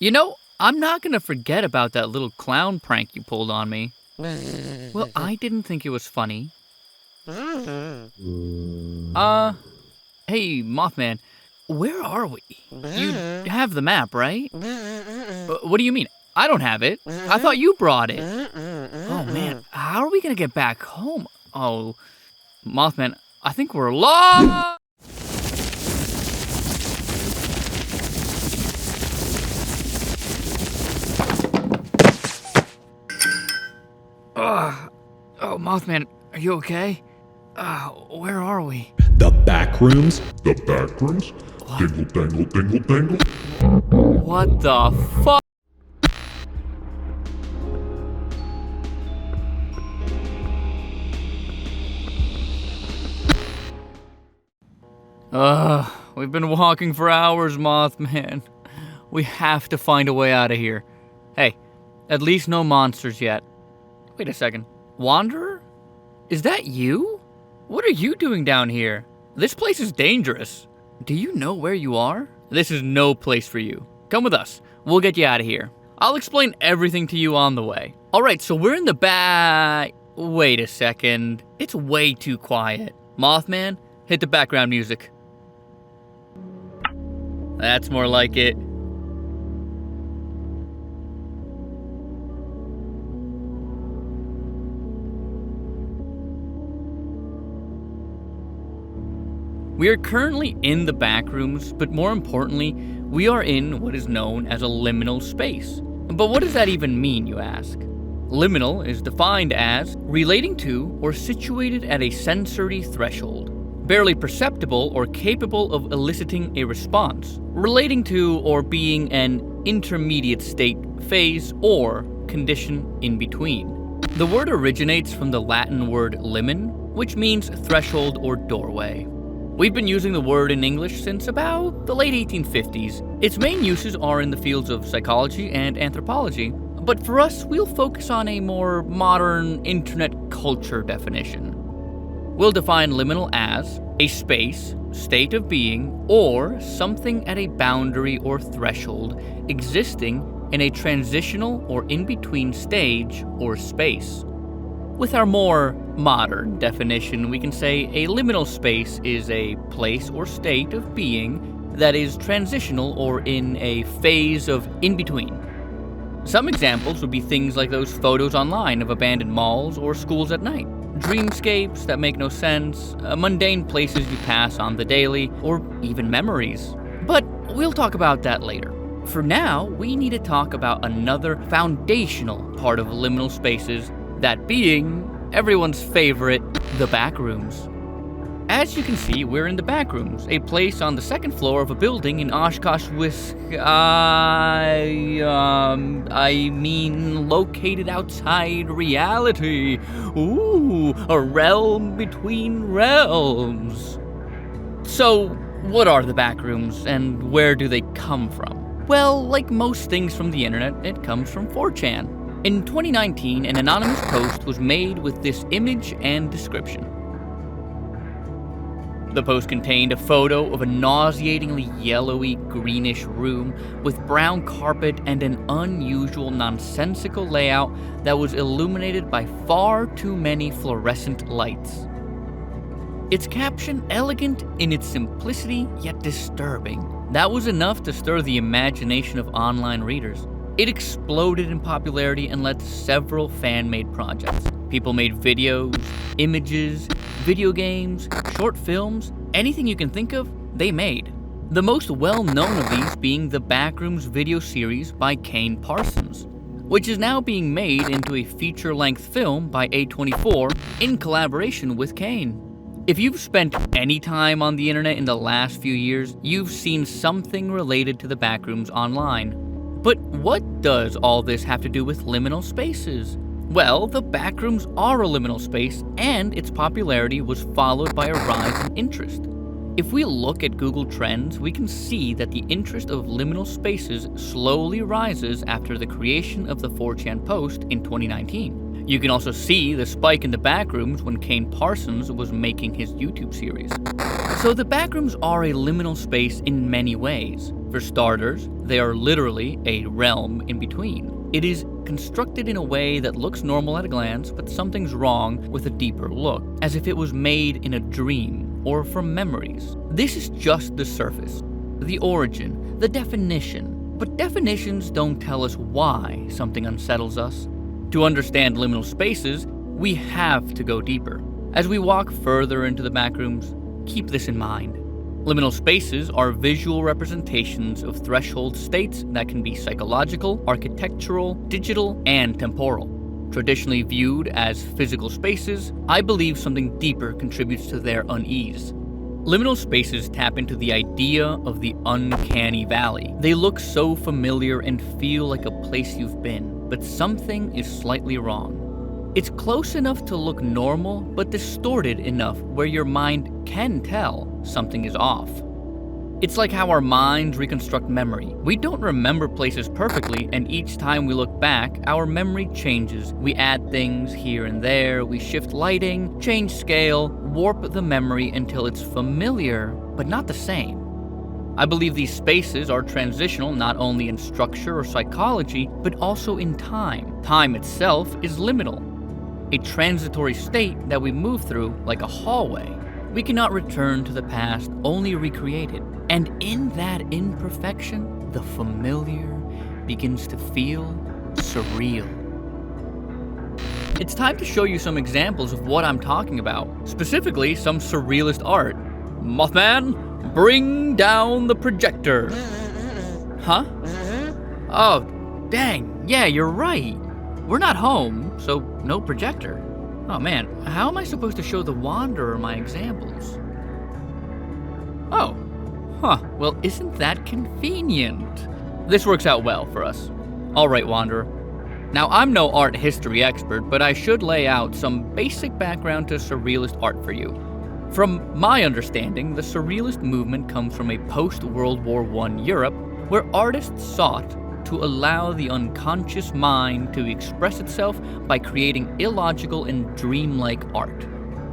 You know, I'm not gonna forget about that little clown prank you pulled on me. Well, I didn't think it was funny. Uh, hey, Mothman, where are we? You have the map, right? What do you mean? I don't have it. I thought you brought it. Oh man, how are we gonna get back home? Oh, Mothman, I think we're lost! Oh, Mothman, are you okay? Where are we? The Backrooms? The Backrooms? Dingle, dangle, dingle, dangle. What the fuck? We've been walking for hours, Mothman. We have to find a way out of here. Hey, at least no monsters yet. Wait a second. Wanderer? Is that you? What are you doing down here? This place is dangerous. Do you know where you are? This is no place for you. Come with us. We'll get you out of here. I'll explain everything to you on the way. Alright, so we're in the back... Wait a second. It's way too quiet. Mothman, hit the background music. That's more like it. We are currently in the backrooms, but more importantly, we are in what is known as a liminal space. But what does that even mean, you ask? Liminal is defined as relating to or situated at a sensory threshold, barely perceptible or capable of eliciting a response, relating to or being an intermediate state, phase, or condition in between. The word originates from the Latin word limen, which means threshold or doorway. We've been using the word in English since about the late 1850s. Its main uses are in the fields of psychology and anthropology, but for us, we'll focus on a more modern internet culture definition. We'll define liminal as a space, state of being, or something at a boundary or threshold existing in a transitional or in-between stage or space. With our more modern definition, we can say a liminal space is a place or state of being that is transitional or in a phase of in-between. Some examples would be things like those photos online of abandoned malls or schools at night, dreamscapes that make no sense, mundane places you pass on the daily, or even memories. But we'll talk about that later. For now, we need to talk about another foundational part of liminal spaces, that being everyone's favorite, the backrooms. As you can see, we're in the backrooms, a place on the second floor of a building in Oshkosh, located outside reality. Ooh, a realm between realms. So, what are the backrooms, and where do they come from? Well, like most things from the internet, it comes from 4chan. In 2019, an anonymous post was made with this image and description. The post contained a photo of a nauseatingly yellowy, greenish room with brown carpet and an unusual, nonsensical layout that was illuminated by far too many fluorescent lights. Its caption, elegant in its simplicity yet disturbing, that was enough to stir the imagination of online readers. It exploded in popularity and led to several fan-made projects. People made videos, images, video games, short films, anything you can think of, they made. The most well-known of these being the Backrooms video series by Kane Parsons, which is now being made into a feature-length film by A24 in collaboration with Kane. If you've spent any time on the internet in the last few years, you've seen something related to the Backrooms online. But what does all this have to do with liminal spaces? Well, the Backrooms are a liminal space, and its popularity was followed by a rise in interest. If we look at Google Trends, we can see that the interest of liminal spaces slowly rises after the creation of the 4chan post in 2019. You can also see the spike in the Backrooms when Kane Parsons was making his YouTube series. So the Backrooms are a liminal space in many ways. For starters, they are literally a realm in between. It is constructed in a way that looks normal at a glance, but something's wrong with a deeper look, as if it was made in a dream or from memories. This is just the surface, the origin, the definition. But definitions don't tell us why something unsettles us. To understand liminal spaces, we have to go deeper. As we walk further into the backrooms, keep this in mind. Liminal spaces are visual representations of threshold states that can be psychological, architectural, digital, and temporal. Traditionally viewed as physical spaces, I believe something deeper contributes to their unease. Liminal spaces tap into the idea of the uncanny valley. They look so familiar and feel like a place you've been, but something is slightly wrong. It's close enough to look normal, but distorted enough where your mind can tell something is off. It's like how our minds reconstruct memory. We don't remember places perfectly, and each time we look back, our memory changes. We add things here and there, we shift lighting, change scale, warp the memory until it's familiar, but not the same. I believe these spaces are transitional not only in structure or psychology, but also in time. Time itself is liminal, a transitory state that we move through like a hallway. We cannot return to the past, only recreate it. And in that imperfection, the familiar begins to feel surreal. It's time to show you some examples of what I'm talking about, specifically some surrealist art. Mothman, bring down the projector. Huh? Oh, dang, yeah, you're right. We're not home, so no projector. Oh man, how am I supposed to show the Wanderer my examples? Oh, well isn't that convenient? This works out well for us. Alright, Wanderer. Now I'm no art history expert, but I should lay out some basic background to Surrealist art for you. From my understanding, the Surrealist movement comes from a post-World War I Europe, where artists sought to allow the unconscious mind to express itself by creating illogical and dreamlike art.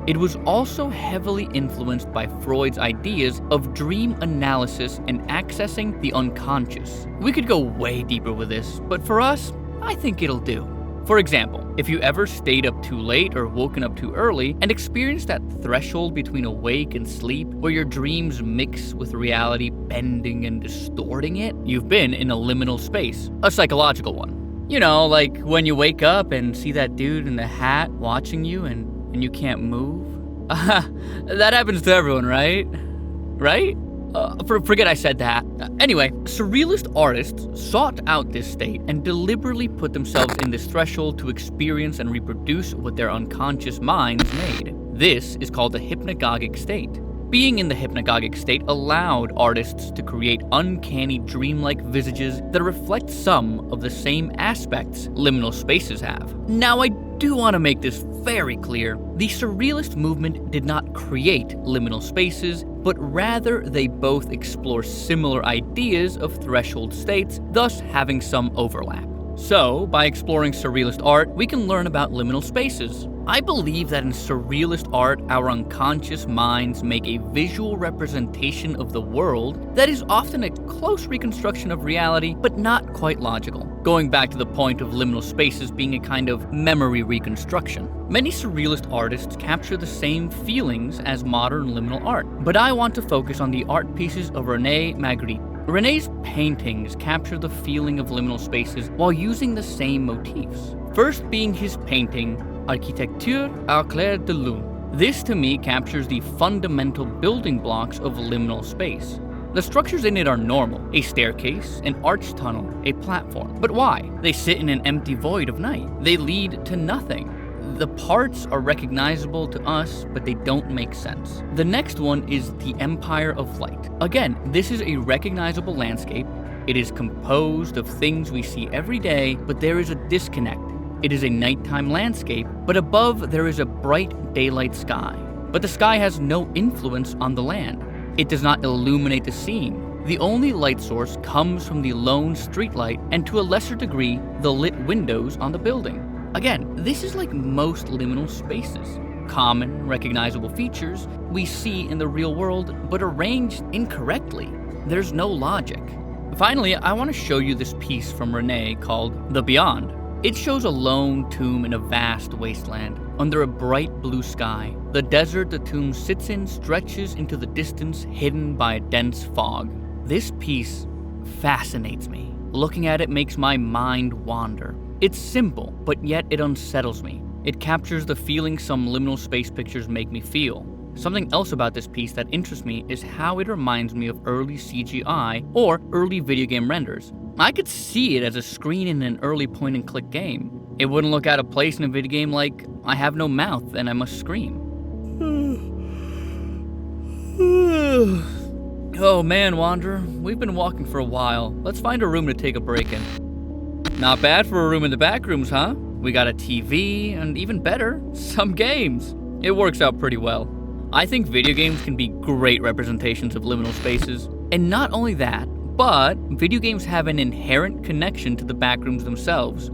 It was also heavily influenced by Freud's ideas of dream analysis and accessing the unconscious. We could go way deeper with this, but for us, I think it'll do. For example, if you ever stayed up too late or woken up too early and experienced that threshold between awake and sleep where your dreams mix with reality, bending and distorting it, you've been in a liminal space, a psychological one. You know, like when you wake up and see that dude in the hat watching you and you can't move. That happens to everyone, right? Right? Forget I said that. Anyway, Surrealist artists sought out this state and deliberately put themselves in this threshold to experience and reproduce what their unconscious minds made. This is called the hypnagogic state. Being in the hypnagogic state allowed artists to create uncanny dreamlike visages that reflect some of the same aspects liminal spaces have. Now I do want to make this very clear. The Surrealist movement did not create liminal spaces, but rather they both explore similar ideas of threshold states, thus having some overlap. So, by exploring Surrealist art, we can learn about liminal spaces. I believe that in Surrealist art, our unconscious minds make a visual representation of the world that is often a close reconstruction of reality, but not quite logical. Going back to the point of liminal spaces being a kind of memory reconstruction. Many Surrealist artists capture the same feelings as modern liminal art, but I want to focus on the art pieces of René Magritte. René's paintings capture the feeling of liminal spaces while using the same motifs. First being his painting, Architecture à clair de lune. This to me captures the fundamental building blocks of liminal space. The structures in it are normal, a staircase, an arch tunnel, a platform. But why? They sit in an empty void of night. They lead to nothing. The parts are recognizable to us, but they don't make sense. The next one is the Empire of Light. Again, this is a recognizable landscape. It is composed of things we see every day, but there is a disconnect. It is a nighttime landscape, but above there is a bright daylight sky. But the sky has no influence on the land. It does not illuminate the scene. The only light source comes from the lone streetlight and to a lesser degree, the lit windows on the building. Again, this is like most liminal spaces. Common, recognizable features we see in the real world, but arranged incorrectly. There's no logic. Finally, I want to show you this piece from Renee called The Beyond. It shows a lone tomb in a vast wasteland, under a bright blue sky. The desert the tomb sits in stretches into the distance, hidden by a dense fog. This piece fascinates me. Looking at it makes my mind wander. It's simple, but yet it unsettles me. It captures the feeling some liminal space pictures make me feel. Something else about this piece that interests me is how it reminds me of early CGI or early video game renders. I could see it as a screen in an early point-and-click game. It wouldn't look out of place in a video game like I have no mouth and I must scream. Oh man, Wanderer, we've been walking for a while. Let's find a room to take a break in. Not bad for a room in the Backrooms, huh? We got a TV, and even better, some games. It works out pretty well. I think video games can be great representations of liminal spaces. And not only that, but video games have an inherent connection to the Backrooms themselves.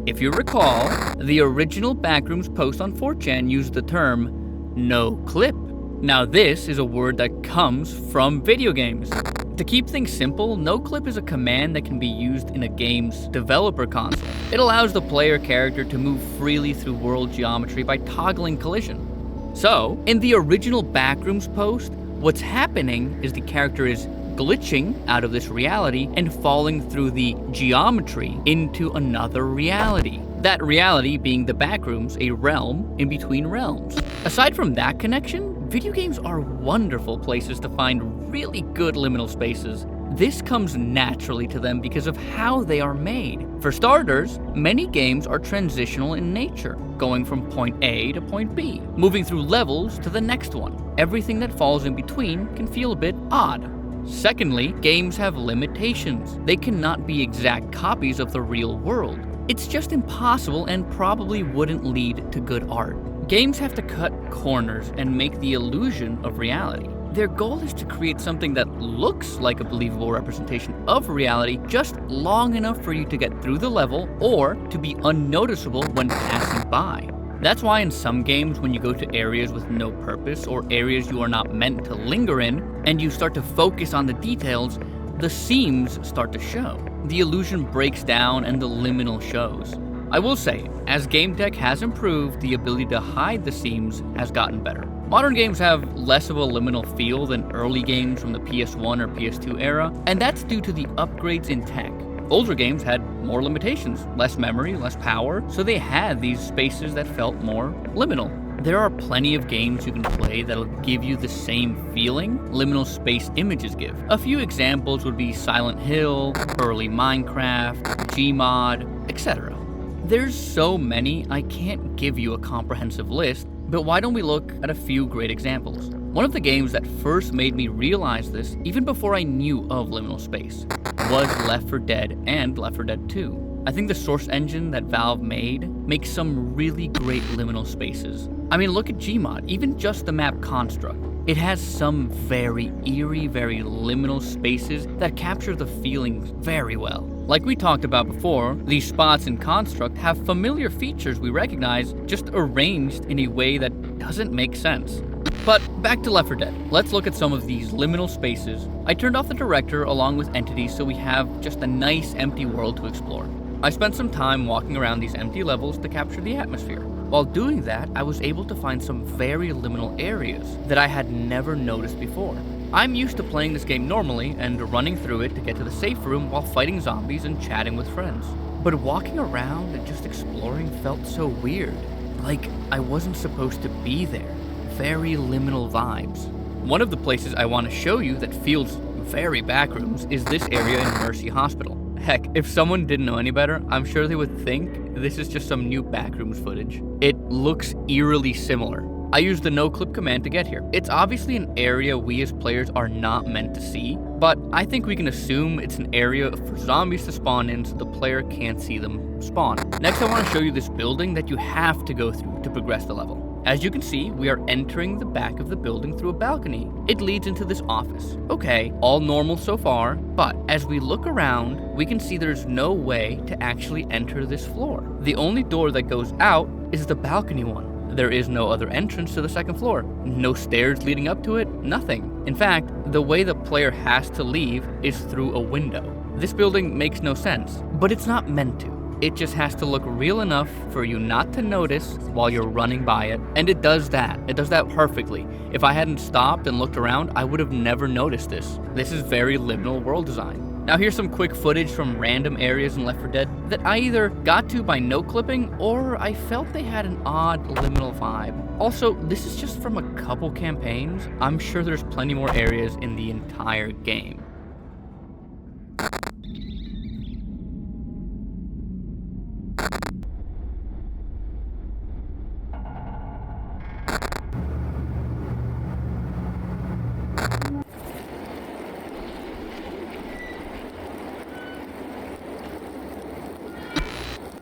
If you recall, the original Backrooms post on 4chan used the term no clip. Now this is a word that comes from video games. To keep things simple, no clip is a command that can be used in a game's developer console. It allows the player character to move freely through world geometry by toggling collision. So, in the original Backrooms post, what's happening is the character is glitching out of this reality and falling through the geometry into another reality. That reality being the Backrooms, a realm in between realms. Aside from that connection, video games are wonderful places to find really good liminal spaces. This comes naturally to them because of how they are made. For starters, many games are transitional in nature, going from point A to point B, moving through levels to the next one. Everything that falls in between can feel a bit odd. Secondly, games have limitations. They cannot be exact copies of the real world. It's just impossible and probably wouldn't lead to good art. Games have to cut corners and make the illusion of reality. Their goal is to create something that looks like a believable representation of reality just long enough for you to get through the level or to be unnoticeable when passing by. That's why in some games, when you go to areas with no purpose or areas you are not meant to linger in, and you start to focus on the details, the seams start to show. The illusion breaks down and the liminal shows. I will say, as game tech has improved, the ability to hide the seams has gotten better. Modern games have less of a liminal feel than early games from the PS1 or PS2 era, and that's due to the upgrades in tech. Older games had more limitations, less memory, less power, so they had these spaces that felt more liminal. There are plenty of games you can play that'll give you the same feeling liminal space images give. A few examples would be Silent Hill, early Minecraft, Gmod, etc. There's so many, I can't give you a comprehensive list, but why don't we look at a few great examples? One of the games that first made me realize this, even before I knew of liminal space, was Left 4 Dead and Left 4 Dead 2. I think the source engine that Valve made makes some really great liminal spaces. I mean, look at Gmod, even just the map construct. It has some very eerie, very liminal spaces that capture the feelings very well. Like we talked about before, these spots in Construct have familiar features we recognize, just arranged in a way that doesn't make sense. But back to Left 4 Dead. Let's look at some of these liminal spaces. I turned off the director along with entities so we have just a nice empty world to explore. I spent some time walking around these empty levels to capture the atmosphere. While doing that, I was able to find some very liminal areas that I had never noticed before. I'm used to playing this game normally and running through it to get to the safe room while fighting zombies and chatting with friends. But walking around and just exploring felt so weird, like I wasn't supposed to be there. Very liminal vibes. One of the places I want to show you that feels very Backrooms is this area in Mercy Hospital. Heck, if someone didn't know any better, I'm sure they would think this is just some new Backrooms footage. It looks eerily similar. I used the no-clip command to get here. It's obviously an area we as players are not meant to see, but I think we can assume it's an area for zombies to spawn in so the player can't see them spawn. Next, I want to show you this building that you have to go through to progress the level. As you can see, we are entering the back of the building through a balcony. It leads into this office. Okay, all normal so far, but as we look around, we can see there's no way to actually enter this floor. The only door that goes out is the balcony one. There is no other entrance to the second floor. No stairs leading up to it, nothing. In fact, the way the player has to leave is through a window. This building makes no sense, but it's not meant to. It just has to look real enough for you not to notice while you're running by it, and it does that. It does that perfectly. If I hadn't stopped and looked around, I would have never noticed this. This is very liminal world design. Now here's some quick footage from random areas in Left 4 Dead that I either got to by no clipping or I felt they had an odd liminal vibe. Also, this is just from a couple campaigns. I'm sure there's plenty more areas in the entire game.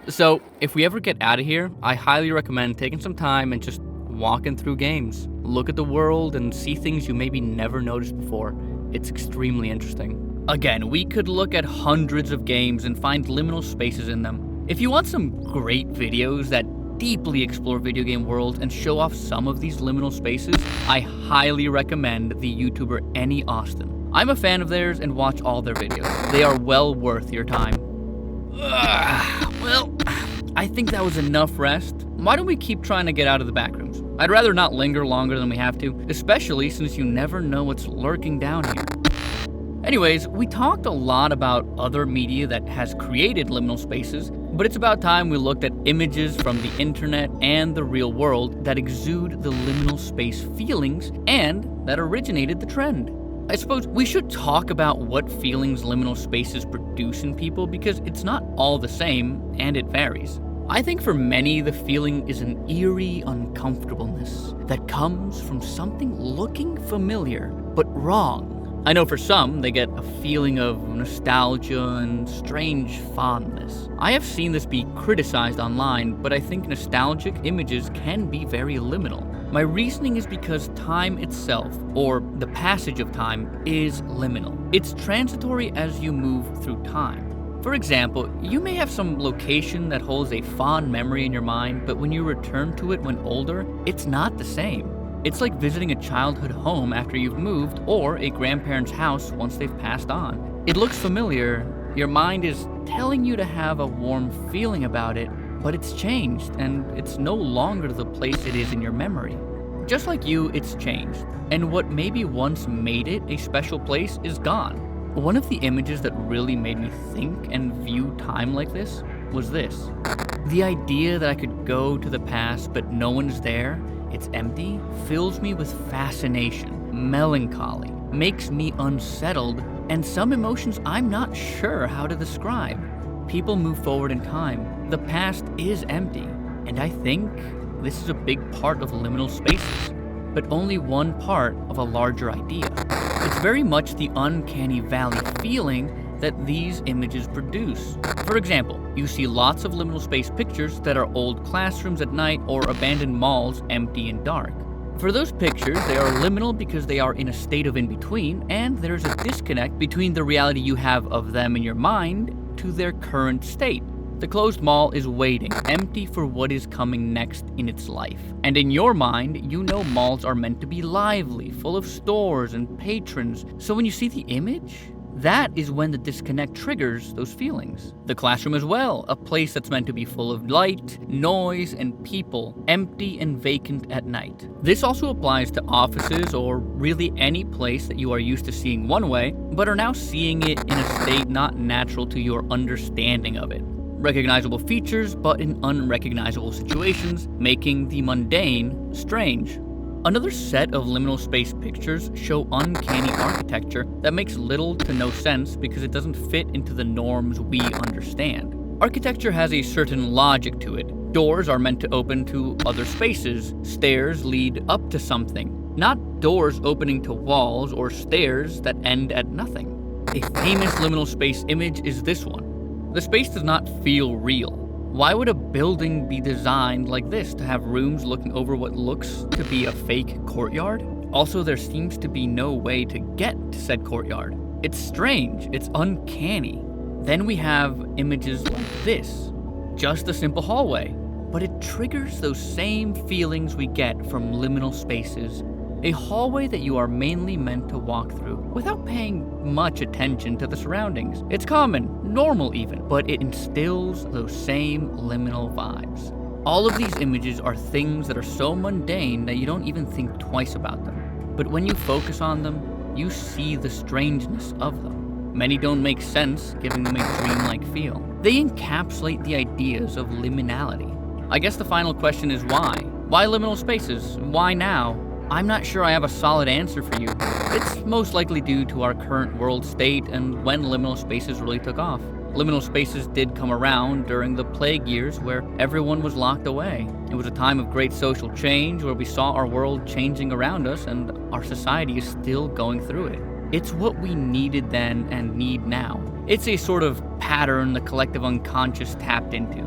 So, if we ever get out of here, I highly recommend taking some time and just walking through games. Look at the world and see things you maybe never noticed before. It's extremely interesting. Again, we could look at hundreds of games and find liminal spaces in them. If you want some great videos that deeply explore video game worlds and show off some of these liminal spaces, I highly recommend the YouTuber Any Austin. I'm a fan of theirs and watch all their videos. They are well worth your time. Well, I think that was enough rest. Why don't we keep trying to get out of the backrooms? I'd rather not linger longer than we have to, especially since you never know what's lurking down here. Anyways, we talked a lot about other media that has created liminal spaces, but it's about time we looked at images from the internet and the real world that exude the liminal space feelings and that originated the trend. I suppose we should talk about what feelings liminal spaces produce in people because it's not all the same and it varies. I think for many, the feeling is an eerie uncomfortableness that comes from something looking familiar but wrong. I know for some, they get a feeling of nostalgia and strange fondness. I have seen this be criticized online, but I think nostalgic images can be very liminal. My reasoning is because time itself, or the passage of time, is liminal. It's transitory as you move through time. For example, you may have some location that holds a fond memory in your mind, but when you return to it when older, it's not the same. It's like visiting a childhood home after you've moved, or a grandparent's house once they've passed on. It looks familiar, your mind is telling you to have a warm feeling about it, but it's changed, and it's no longer the place it is in your memory. Just like you, it's changed, and what maybe once made it a special place is gone. One of the images that really made me think and view time like this was this. The idea that I could go to the past but no one's there, it's empty, fills me with fascination, melancholy, makes me unsettled, and some emotions I'm not sure how to describe. People move forward in time. The past is empty, and I think this is a big part of liminal spaces, but only one part of a larger idea. It's very much the uncanny valley feeling that these images produce. For example, you see lots of liminal space pictures that are old classrooms at night or abandoned malls empty and dark. For those pictures, they are liminal because they are in a state of in-between, and there's a disconnect between the reality you have of them in your mind to their current state. The closed mall is waiting, empty for what is coming next in its life. And in your mind, you know malls are meant to be lively, full of stores and patrons. So when you see the image, that is when the disconnect triggers those feelings. The classroom as well, a place that's meant to be full of light, noise, and people, empty and vacant at night. This also applies to offices or really any place that you are used to seeing one way, but are now seeing it in a state not natural to your understanding of it. Recognizable features, but in unrecognizable situations, making the mundane strange. Another set of liminal space pictures show uncanny architecture that makes little to no sense because it doesn't fit into the norms we understand. Architecture has a certain logic to it. Doors are meant to open to other spaces. Stairs lead up to something, not doors opening to walls or stairs that end at nothing. A famous liminal space image is this one. The space does not feel real. Why would a building be designed like this to have rooms looking over what looks to be a fake courtyard? Also, there seems to be no way to get to said courtyard. It's strange, it's uncanny. Then we have images like this, just a simple hallway, but it triggers those same feelings we get from liminal spaces A hallway that you are mainly meant to walk through without paying much attention to the surroundings. It's common, normal even, but it instills those same liminal vibes. All of these images are things that are so mundane that you don't even think twice about them. But when you focus on them, you see the strangeness of them. Many don't make sense, giving them a dreamlike feel. They encapsulate the ideas of liminality. I guess the final question is why? Why liminal spaces? Why now? I'm not sure I have a solid answer for you. It's most likely due to our current world state and when liminal spaces really took off. Liminal spaces did come around during the plague years where everyone was locked away. It was a time of great social change where we saw our world changing around us and our society is still going through it. It's what we needed then and need now. It's a sort of pattern the collective unconscious tapped into.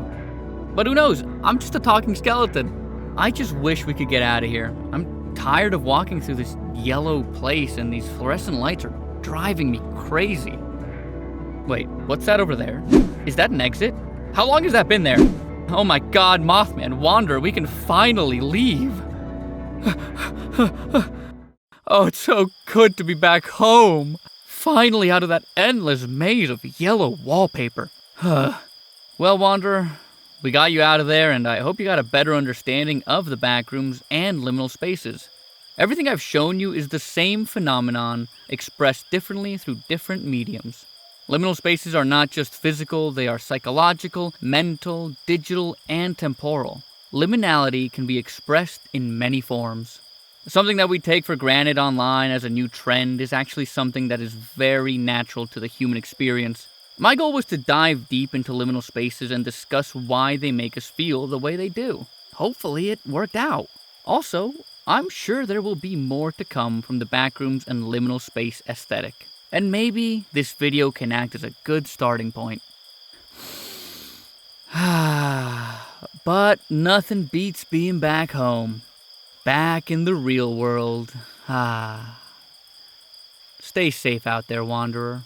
But who knows? I'm just a talking skeleton. I just wish we could get out of here. I'm tired of walking through this yellow place and these fluorescent lights are driving me crazy. Wait, what's that over there? Is that an exit? How long has that been there? Oh my god, Mothman, Wanderer, we can finally leave. Oh, it's so good to be back home. Finally out of that endless maze of yellow wallpaper. Well, Wanderer, we got you out of there, and I hope you got a better understanding of the backrooms and liminal spaces. Everything I've shown you is the same phenomenon, expressed differently through different mediums. Liminal spaces are not just physical, they are psychological, mental, digital, and temporal. Liminality can be expressed in many forms. Something that we take for granted online as a new trend is actually something that is very natural to the human experience. My goal was to dive deep into liminal spaces and discuss why they make us feel the way they do. Hopefully it worked out. Also, I'm sure there will be more to come from the backrooms and liminal space aesthetic. And maybe this video can act as a good starting point. But nothing beats being back home. Back in the real world. Stay safe out there, Wanderer.